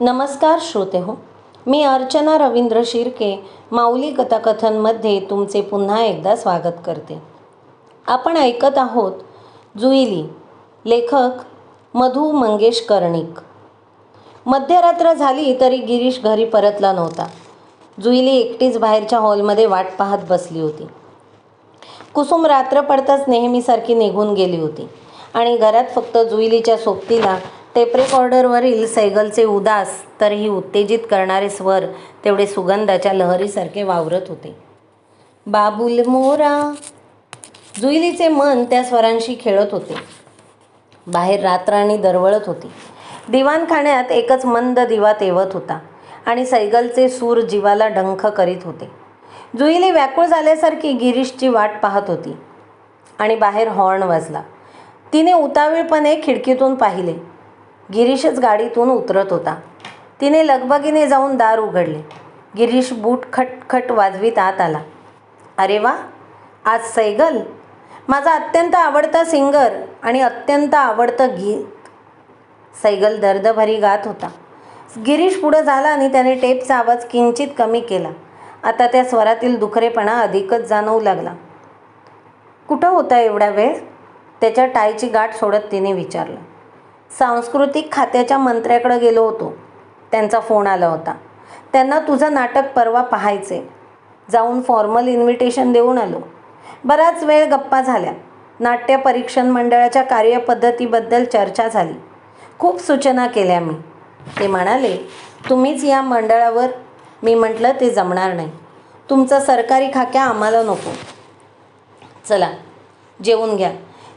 नमस्कार श्रोते हो, मी अर्चना रवींद्र शिर्के माऊली कथाकथनमध्ये तुमचे पुन्हा एकदा स्वागत करते. आपण ऐकत आहोत जुईली, लेखक मधु मंगेश कर्णिक. मध्यरात्र झाली तरी गिरीश घरी परतला नव्हता. जुईली एकटीच बाहेरच्या हॉलमध्ये वाट पाहत बसली होती. कुसुम रात्र पडताच नेहमीसारखी निघून गेली होती आणि घरात फक्त जुईलीच्या सोबतीला टेप रेकॉर्डरवरील सैगलचे उदास तरीही उत्तेजित करणारे स्वर तेवढे सुगंधाच्या लहरीसारखे वावरत होते. बाबुल मोरा. जुईलीचे मन त्या स्वरांशी खेळत होते. बाहेर रात्राणी दरवळत होती. दिवाणखान्यात एकच मंद दिवा तेवत होता आणि सैगलचे सूर जीवाला डंख करीत होते. जुईली व्याकुळ झाल्यासारखी गिरीशची वाट पाहत होती आणि बाहेर हॉर्न वाजला. तिने उतावीळपणे खिडकीतून पाहिले. गिरीशच गाडीतून उतरत होता. तिने लगबगीने जाऊन दार उघडले. गिरीश बूट खटखट वाजवीत आत आला. अरे वा, आज सैगल, माझा अत्यंत आवडता सिंगर आणि अत्यंत आवडतं गीत. सैगल दर्दभरी गात होता. गिरीश पुढं झाला आणि त्याने टेपचा आवाज किंचित कमी केला. आता त्या स्वरातील दुखरेपणा अधिकच जाणवू लागला. कुठं होता एवढा वेळ? त्याच्या टायची गाठ सोडत तिने विचारलं. सांस्कृतिक खात्याच्या मंत्र्याकडे गेलो होतो. त्यांचा फोन आला होता. त्यांना तुझं नाटक परवा पाहायचे. जाऊन फॉर्मल इन्व्हिटेशन देऊन आलो. बराच वेळ गप्पा झाल्या. नाट्य परीक्षण मंडळाच्या कार्यपद्धतीबद्दल चर्चा झाली. खूप सूचना केल्या मी. ते म्हणाले, तुम्हीच या मंडळावर. मी म्हटलं ते जमणार नाही. तुमचा सरकारी खाक्या आम्हाला नको. चला जेवून घ्या.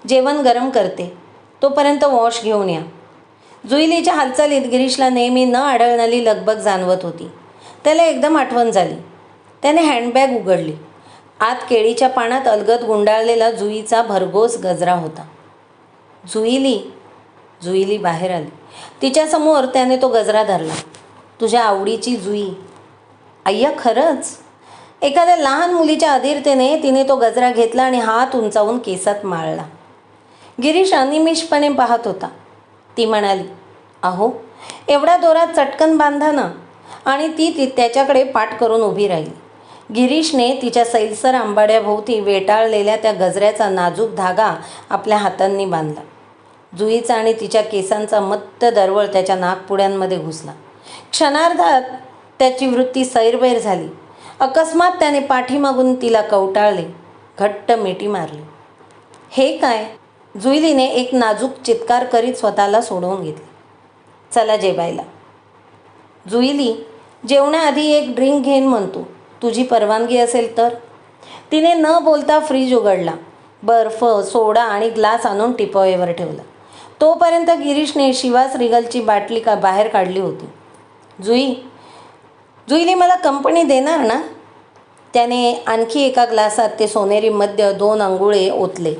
जेवण गरम करते. तोपर्यंत वॉश घेऊन या. जुईलीच्या हालचालीत गिरीशला नेहमी न आढळणारी लगबग जाणवत होती. त्याला एकदम आठवण झाली. त्याने हँडबॅग उघडली. आत केळीच्या पानात अलगद गुंडाळलेला जुईचा भरघोस गजरा होता. जुईली. जुईली बाहेर आली. तिच्यासमोर त्याने तो गजरा धरला. तुझ्या आवडीची जुई. अय्या, खरंच? एखाद्या लहान मुलीच्या अधीरतेने तिने तो गजरा घेतला आणि हात उंचावून केसात माळला. गिरीश अनिमिषपणे पाहत होता. ती म्हणाली, अहो, एवढा दोरात चटकन बांधा ना. आणि ती त्याच्याकडे पाठ करून उभी राहिली. गिरीशने तिच्या सैलसर आंबाड्याभोवती वेटाळलेल्या त्या गजऱ्याचा नाजूक धागा आपल्या हातांनी बांधला. जुईचा आणि तिच्या केसांचा मत्त दरवळ त्याच्या नाकपुड्यांमध्ये घुसला. क्षणार्धात त्याची वृत्ती सैरभैर झाली. अकस्मात त्याने पाठीमागून तिला कवटाळले. घट्ट मिठी मारली. हे काय? जुईलीने एक नाजूक चित्कार करीत स्वतःला सोडवून घेतले. चला जेवायला. जुईली, जेवणाआधी एक ड्रिंक घेईन म्हणतो. तुझी परवानगी असेल तर. तिने न बोलता फ्रीज उघडला. बर्फ, सोडा आणि ग्लास आणून टिपॉयवर ठेवला. तोपर्यंत गिरीशने शिवास रिगलची बाटली बाहेर काढली होती. जुईली मला कंपनी देणार ना? त्याने आणखी एका ग्लासात ते सोनेरी मद्य 2 अंगुळे ओतले.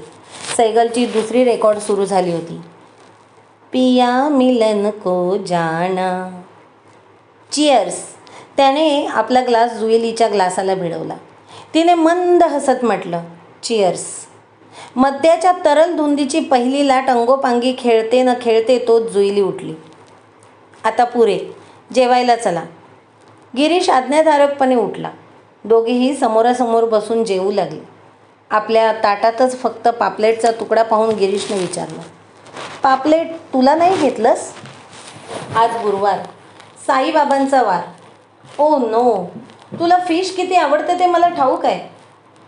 सैगलची दुसरी रेकॉर्ड सुरू झाली होती. पिया मिलन को जाना. चिअर्स. त्याने आपला ग्लास जुईलीच्या ग्लासाला भिडवला. तिने मंद हसत म्हटलं, चिअर्स. मद्याच्या तरल धुंदीची पहिली लाट अंगोपांगी खेळते न खेळते तोच जुईली उठली. आता पुरे, जेवायला चला. गिरीश आज्ञाधारकपणे उठला. दोघेही समोरासमोर बसून जेवू लागले. आपल्या ताटातच फक्त पापलेटचा तुकडा पाहून गिरीशने विचारलं, पापलेट तुला नाही घेतलंस? आज गुरुवार, साईबाबांचा वार. ओ नो, तुला फिश किती आवडते ते मला ठाऊक आहे.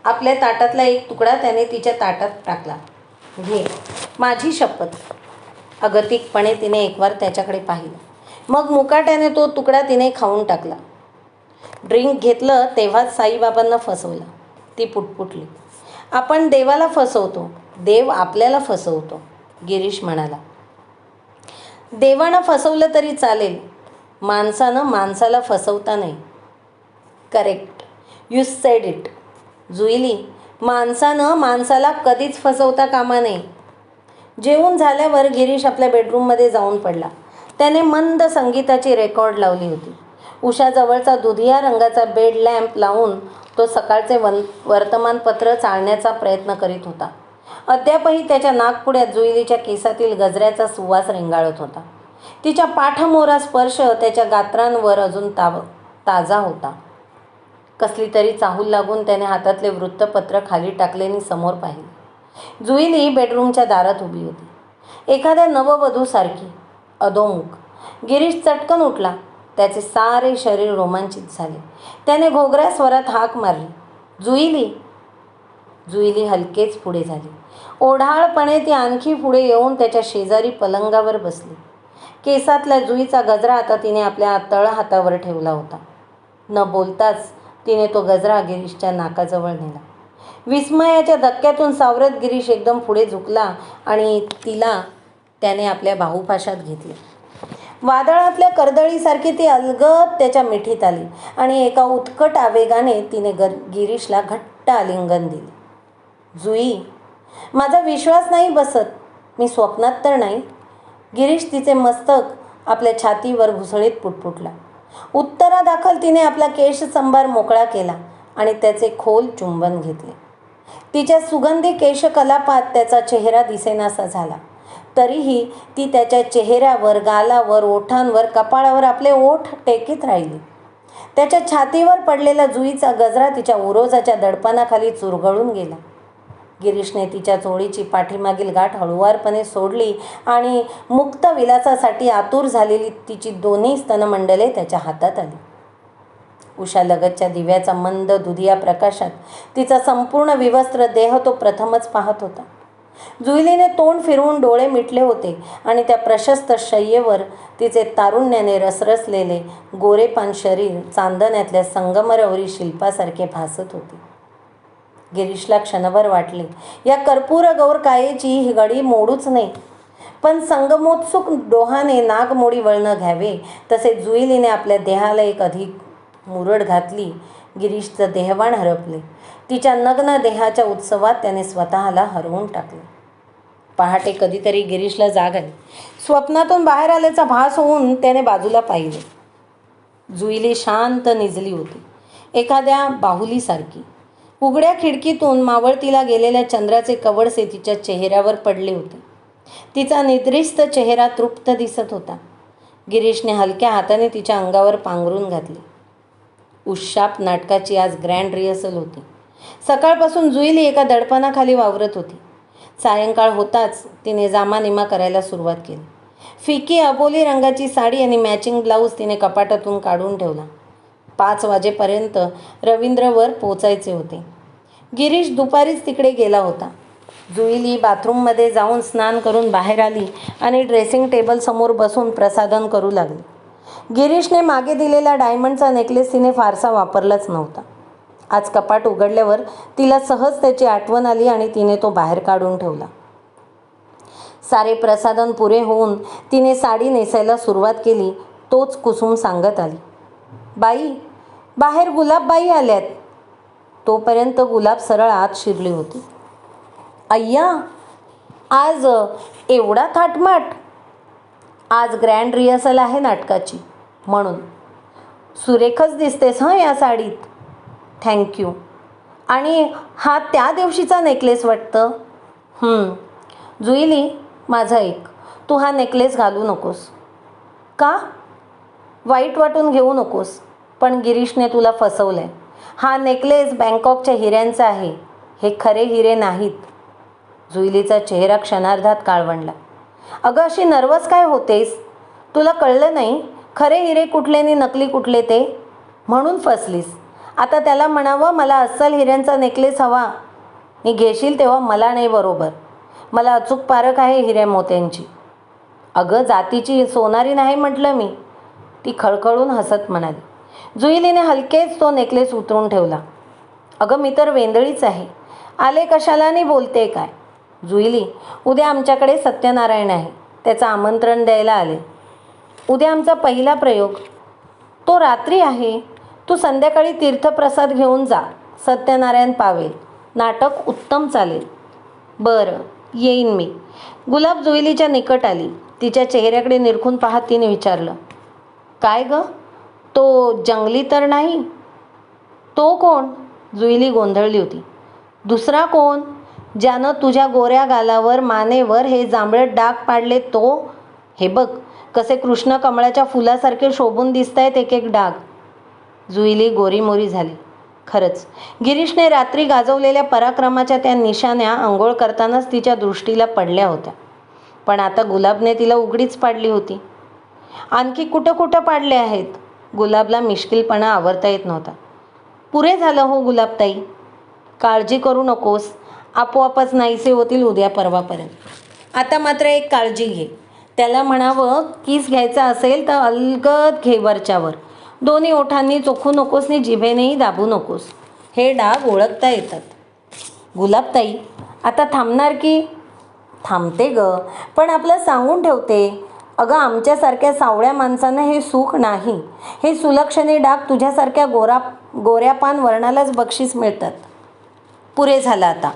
आपल्या ताटातला एक तुकडा त्याने तिच्या ताटात टाकला. घे, माझी शपथ. अगतिकपणे तिने एकवार त्याच्याकडे पाहिलं. मग मुकाट्याने तो तुकडा तिने खाऊन टाकला. ड्रिंक घेतलं तेव्हाच साईबाबांना फसवलं. ती पुटपुटली. आपण देवाला फसवतो, देव आपल्याला फसवतो, गिरीश म्हणाला. देवानं फसवलं तरी चालेल, माणसानं माणसाला फसवता नाही. Correct, you said it. Juilee, माणसानं माणसाला कधीच फसवता कामा नये. जेवून झाल्यावर गिरीश आपल्या बेडरूममध्ये जाऊन पडला. त्याने मंद संगीताची रेकॉर्ड लावली होती. उशाजवळचा दुधिया रंगाचा बेड लॅम्प लावून तो सकाळचे वर्तमानपत्र चाळण्याचा प्रयत्न करीत होता. अद्यापही त्याच्या नाकपुड्यात जुईलीच्या केसातील गजऱ्याचा सुवास रेंगाळत होता. तिच्या पाठमोरा स्पर्श त्याच्या गात्रांवर अजून ताजा होता. कसली तरी चाहूल लागून त्याने हातातले वृत्तपत्र खाली टाकले आणि समोर पाहिले. जुईली बेडरूमच्या दारात उभी होती, एखाद्या नववधूसारखी अधोमुख. गिरीश चटकन उठला. त्याचे सारे शरीर रोमांचित झाले. त्याने घोगऱ्या स्वरात हाक मारली, जुईली. जुईली हलकेच पुढे झाली. ओढाळपणे ती आणखी पुढे येऊन त्याच्या शेजारी पलंगावर बसली. केसातल्या जुईचा गजरा आता तिने आपल्या तळहातावर ठेवला होता. न बोलताच तिने तो गजरा गिरीशच्या नाकाजवळ नेला. विस्मयाच्या धक्क्यातून सावरत गिरीश एकदम पुढे झुकला आणि तिला त्याने आपल्या बाहुपाशात घेतले. वादळातल्या कर्दळीसारखी ती अलगद त्याच्या मिठीत आली आणि एका उत्कट आवेगाने तिने गिरीशला घट्ट आलिंगन दिले. जुई, माझा विश्वास नाही बसत. मी स्वप्नात तर नाही. गिरीश तिचे मस्तक आपल्या छातीवर घुसळीत पुटपुटला. उत्तरादाखल तिने आपला केशसंभार मोकळा केला आणि त्याचे खोल चुंबन घेतले. तिच्या सुगंधी केशकलापात त्याचा चेहरा दिसेनासा झाला. तरीही ती त्याच्या चेहऱ्यावर, गालावर, ओठांवर, कपाळावर आपले ओठ टेकीत राहिली. त्याच्या छातीवर पडलेला जुईचा गजरा तिच्या उरोजाच्या दडपणाखाली चुरगळून गेला. गिरीशने तिच्या चोळीची पाठीमागील गाठ हळुवारपणे सोडली आणि मुक्त विलासासाठी आतुर झालेली तिची दोन्ही स्तनमंडले त्याच्या हातात आली. उशालगतच्या दिव्याचा मंद दुधिया प्रकाशात तिचा संपूर्ण विवस्त्र देह तो प्रथमच पाहत होता. जुईलीने तोंड फिरवून डोळे मिटले होते आणि त्या प्रशस्त शय्येवर तिचे तारुण्याने रसरसलेले गोरेपान शरीर चांदण्यातल्या संगमरवरी शिल्पासारखे भासत होते. गिरीशला क्षणभर वाटले, या कर्पूर गौर कायेची ही घडी मोडूच नाही. पण संगमोत्सुक डोहाने नागमोडी वळण घ्यावे तसे जुईलीने आपल्या देहाला एक अधिक मुरड घातली. गिरीशचं देहवाण हरपले. तिच्या नग्न देहाच्या उत्सवात त्याने स्वतःला हरवून टाकले. पहाटे कधीतरी गिरीशला जाग आली. स्वप्नातून बाहेर आल्याचा भास होऊन त्याने बाजूला पाहिले. जुईली शांत निजली होती, एखाद्या बाहुलीसारखी. उघड्या खिडकीतून मावळतीला गेलेल्या चंद्राचे कवडसे तिच्या चेहऱ्यावर पडले होते. तिचा निद्रिस्त चेहरा तृप्त दिसत होता. गिरीशने हलक्या हाताने तिच्या अंगावर पांघरून घातले. उशाप नाटकाची आज ग्रँड रिहर्सल होती. सकाळपासून जुईली एका दडपणाखाली वावरत होती. सायंकाळ होताच तिने जामानिमा करायला सुरुवात केली. फिकी अबोली रंगाची साडी आणि मॅचिंग ब्लाऊज तिने कपाटातून काढून ठेवला. 5 वाजेपर्यंत रवींद्रवर पोचायचे होते. गिरीश दुपारीच तिकडे गेला होता. जुईली बाथरूममध्ये जाऊन स्नान करून बाहेर आली आणि ड्रेसिंग टेबलसमोर बसून प्रसाधन करू लागली. गिरीशने मागे दिलेला डायमंडचा नेकलेस तिने फारसा वापरलाच नव्हता. आज कपाट उघडल्यावर तिला सहज त्याची आठवण आली आणि तिने तो बाहेर काढून ठेवला. सारे प्रसाधन पुरे होऊन तिने साडी नेसायला सुरुवात केली. तोच कुसुम सांगत आली, बाई, बाहेर गुलाबबाई आल्यात. तोपर्यंत गुलाब सरळ आत शिरली होती. अय्या, आज एवढा थाटमाट? आज ग्रँड रिहर्सल आहे नाटकाची, म्हणून. सुरेखच दिसतेस हं या साडीत. थँक्यू. आणि हा त्या दिवशीचा नेकलेस वाटतं. जुईली, माझा ऐक, तू हा नेकलेस घालू नकोस. का? वाईट वाटून घेऊ नकोस, पण गिरीशने तुला फसवलं आहे. हा नेकलेस बँकॉकच्या हिऱ्यांचा आहे. हे खरे हिरे नाहीत. जुईलीचा चेहरा क्षणार्धात काळवंडला. अगं, अशी नर्वस काय होतेस? तुला कळलं नाही खरे हिरे कुठले आणि नकली कुठले ते? म्हणून फसलीस. आता त्याला म्हणावं, मला अस्सल हिऱ्यांचा नेकलेस हवा. मी घेशील तेव्हा मला नाही बरोबर. मला अचूक पारख आहे हिऱ्या मोत्यांची. अगं, जातीची सोनारी नाही म्हटलं मी. ती खळखळून हसत म्हणाली. जुईलीने हलकेच तो नेकलेस उतरून ठेवला. अगं, मी तर वेंदळीच आहे. आले कशाला आणि बोलते काय? जुईली, उद्या आमच्याकडे सत्यनारायण आहे. त्याचं आमंत्रण द्यायला आले. उद्या आमचा पहिला प्रयोग. तो रात्री आहे. तू संध्याकाळी तीर्थप्रसाद घेऊन जा. सत्यनारायण पावेल. नाटक उत्तम चालेल. बरं, येईन मी. गुलाब जुईलीच्या निकट आली. तिच्या चेहऱ्याकडे निरखून पाहत तिने विचारलं, काय गं, तो जंगली तर नाही? तो कोण? जुईली गोंधळली होती. दुसरा कोण? ज्यानं तुझ्या गोऱ्या गालावर, मानेवर हे जांभळट डाग पाडले तो? हे बघ, कसे कृष्ण कमळाच्या फुलासारखे शोभून दिसतायत एक एक डाग. जुईली गोरीमोरी झाली. खरंच गिरीशने रात्री गाजवलेल्या पराक्रमाच्या त्या निशाण्या आंघोळ करतानाच तिच्या दृष्टीला पडल्या होत्या. पण आता गुलाबने तिला उघडीच पाडली होती. आणखी कुठं कुठं पाडले आहेत? गुलाबला मिश्किलपणा आवरता येत नव्हता. पुरे झालं हो गुलाबताई, काळजी करू नकोस, आपोआपच नाहीसे होतील उद्या परवापर्यंत. आता मात्र एक काळजी घे. त्याला म्हणावं किस घ्यायचा असेल तर अलगद घे वरच्यावर. दोन्ही ओठांनी चोखू नकोस नि जिभेनेही दाबू नकोस. हे डाग ओळखता येतात. गुलाबताई आता थांबणार की? थांबते ग, पण आपलं सांगून ठेवते. अगं आमच्यासारख्या सावळ्या माणसांना हे सुख नाही. हे सुलक्षणी डाग तुझ्यासारख्या गोऱ्यापान वर्णालाच बक्षीस मिळतात. पुरे झालं आता.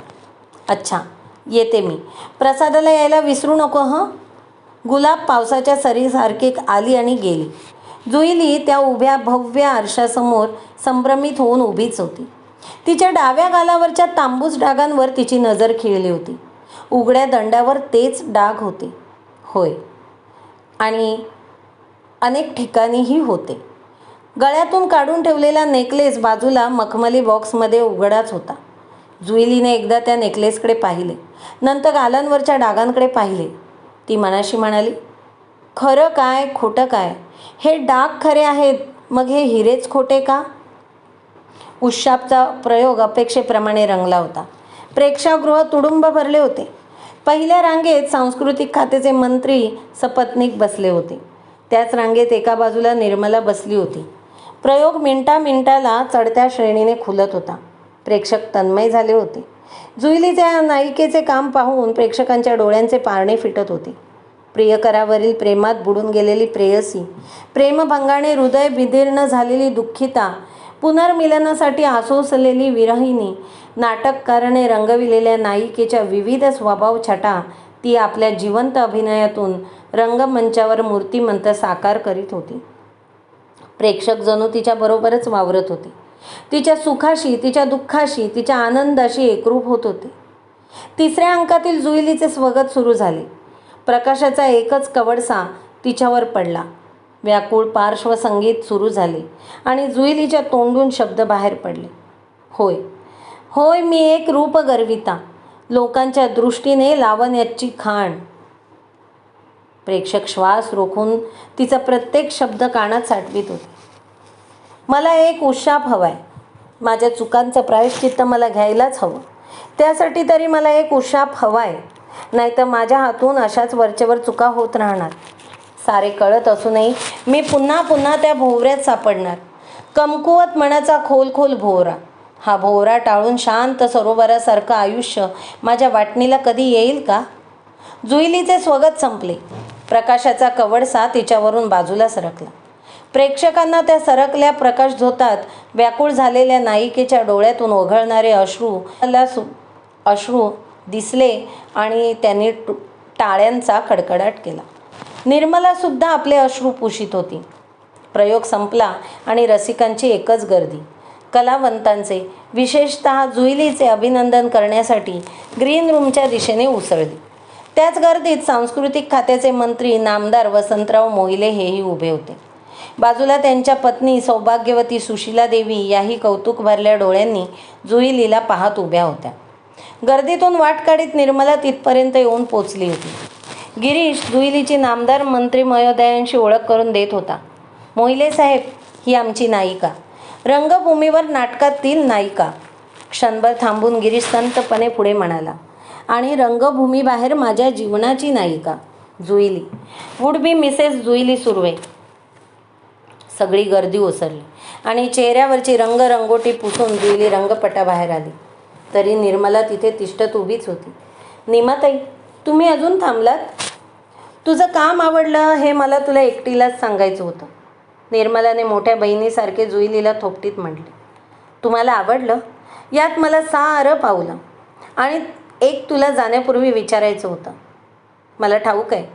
अच्छा येते मी. प्रसादाला यायला विसरू नको हं. गुलाब पावसाच्या सरीसारखी आली आणि गेली. जुईली त्या उभ्या भव्य आरशासमोर संभ्रमित होऊन उभीच होती. तिच्या डाव्या गालावरच्या तांबूस डागांवर तिची नजर खिळली होती. उघड्या दंडावर तेच डाग होते. होय, आणि अनेक ठिकाणीही होते. गळ्यातून काढून ठेवलेला नेकलेस बाजूला मखमली बॉक्समध्ये उघडाच होता. जुईलीने एकदा त्या नेकलेसकडे पाहिले, नंतर गालांवरच्या डागांकडे पाहिले. ती मनाशी म्हणाली, खरं काय खोटं काय? हे डाग खरे आहेत, मग हे हिरेच खोटे का? उशापचा प्रयोग अपेक्षेप्रमाणे रंगला होता. प्रेक्षागृह तुडुंब भरले होते. पहिल्या रांगेत सांस्कृतिक खात्याचे मंत्री सपत्नीक बसले होते. त्याच रांगेत एका बाजूला निर्मला बसली होती. प्रयोग मिनिटाला चढत्या श्रेणीने खुलत होता. प्रेक्षक तन्मय झाले होते. जुईलीच्या नायिकेचे काम पाहून प्रेक्षकांच्या डोळ्यांचे पारणे फिटत होते. प्रियकरावरील प्रेमात बुडून गेलेली प्रेयसी, प्रेमभंगाने हृदय विदीर्ण झालेली दुःखिता, पुनर्मिलनासाठी आसोसलेली विरहिणी, नाटककाराने रंगविलेल्या नायिकेच्या विविध स्वभाव छटा ती आपल्या जिवंत अभिनयातून रंगमंचावर मूर्तिमंत साकार करीत होती. प्रेक्षक जणू तिच्याबरोबरच वावरत होते. तिच्या सुखाशी, तिच्या दुःखाशी, तिच्या आनंदाशी एकरूप होत होते. तिसऱ्या अंकातील जुईलीचे स्वगत सुरू झाले. प्रकाशाचा एकच कवडसा तिच्यावर पडला. व्याकुळ पार्श्वसंगीत सुरू झाले आणि जुईलीच्या तोंडून शब्द बाहेर पडले. होय होय, मी एक रूपगर्विता, लोकांच्या दृष्टीने लावण्याची खाण. प्रेक्षक श्वास रोखून तिचा प्रत्येक शब्द कानात साठवीत होते. मला एक उशाप हवाय. माझ्या चुकांचं प्रायश्चित्त मला घ्यायलाच हवं. त्यासाठी तरी मला एक उशाप हवाय, नाहीतर माझ्या हातून अशाच वरचेवर चुका होत राहणार. सारे कळत असूनही मी पुन्हा पुन्हा त्या भोवऱ्यात सापडणार. कमकुवत मनाचा खोल भोवरा. हा भोवरा टाळून शांत सरोवरासारखं आयुष्य माझ्या वाटणीला कधी येईल का? जुईलीचे स्वगत संपले. प्रकाशाचा कवडसा तिच्यावरून बाजूला सरकला. प्रेक्षकांना त्या सरकल्या प्रकाशझोतात व्याकुळ झालेल्या नायिकेच्या डोळ्यातून ओघळणारे अश्रू दिसले आणि त्यांनी टाळ्यांचा कडकडाट केला. निर्मलासुद्धा आपले अश्रू पुशीत होती. प्रयोग संपला आणि रसिकांची एकच गर्दी. कलावंतांचे, विशेषतः जुईलीचे अभिनंदन करण्यासाठी ग्रीन रूमच्या दिशेने उसळली. त्याच गर्दीत सांस्कृतिक खात्याचे मंत्री नामदार वसंतराव मोहिले हेही उभे होते. बाजूला त्यांच्या पत्नी सौभाग्यवती सुशीला देवी याही कौतुक भरल्या डोळ्यांनी जुईलीला पाहत उभ्या होत्या. गर्दीतून वाट काढीत निर्मला तिथपर्यंत येऊन पोचली होती. गिरीश जुईलीची नामदार मंत्री महोदयांशी ओळख करून देत होता. मोहिले साहेब, ही आमची नायिका, रंगभूमीवर नाटकातील नायिका. क्षणभर थांबून गिरीश संतपणे पुढे म्हणाला, आणि रंगभूमीबाहेर माझ्या जीवनाची नायिका Juili, would be Mrs Juili Surve. सगळी गर्दी ओसरली आणि चेहऱ्यावरची रंगरंगोटी पुसून जुईली रंगपटाबाहेर आली. तरी निर्मला तिथे तिष्ठत उभीच होती. निमाताई, तुम्ही अजून थांबलात? तुझं काम आवडलं हे मला तुला एकटीलाच सांगायचं होतं. निर्मलाने मोठ्या बहिणीसारखे जुईलीला थोपटीत म्हटले. तुम्हाला आवडलं? यात मला सारं पावलं. आणि एक तुला जाण्यापूर्वी विचारायचं होतं. मला ठाऊक आहे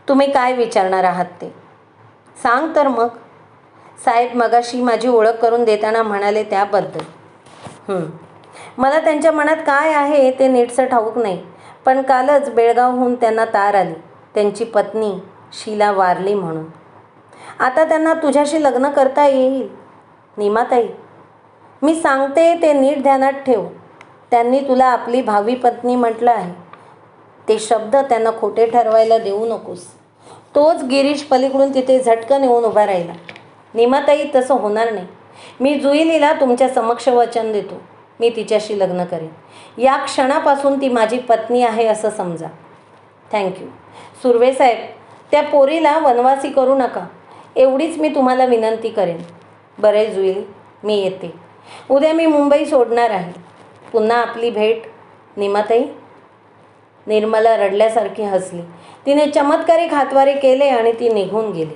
तुम्ही काय विचारणार आहात ते. सांग तर मग. साहेब मगाशी माझी ओळख करून देताना म्हणाले त्याबद्दल. मला त्यांच्या मनात काय आहे ते नीटसं ठाऊक नाही, पण कालच बेळगावहून त्यांना तार आली. त्यांची पत्नी शीला वारली म्हणून. आता त्यांना तुझ्याशी लग्न करता येईल. निमाताई, मी सांगते ते नीट ध्यानात ठेव. त्यांनी तुला आपली भावी पत्नी म्हटलं आहे. ते शब्द त्यांना खोटे ठरवायला देऊ नकोस. तोच गिरीश पलीकडून तिथे झटकन येऊन उभा राहिला. निमाताई, तसं होणार नाही. मी जुईलीला तुमच्या समक्ष वचन देतो. मी तिच्याशी लग्न करेन. या क्षणापासून ती माझी पत्नी आहे असं समजा. थँक्यू. सुर्वेसाहेब, त्या पोरीला वनवासी करू नका, एवढीच मी तुम्हाला विनंती करेन. बरे जुईली, मी येते. उद्या मी मुंबई सोडणार आहे. पुन्हा आपली भेट. निमाताई. निर्मला रडल्यासारखी हसली. तिने चमत्कारिक हातवारे केले आणि ती निघून गेली.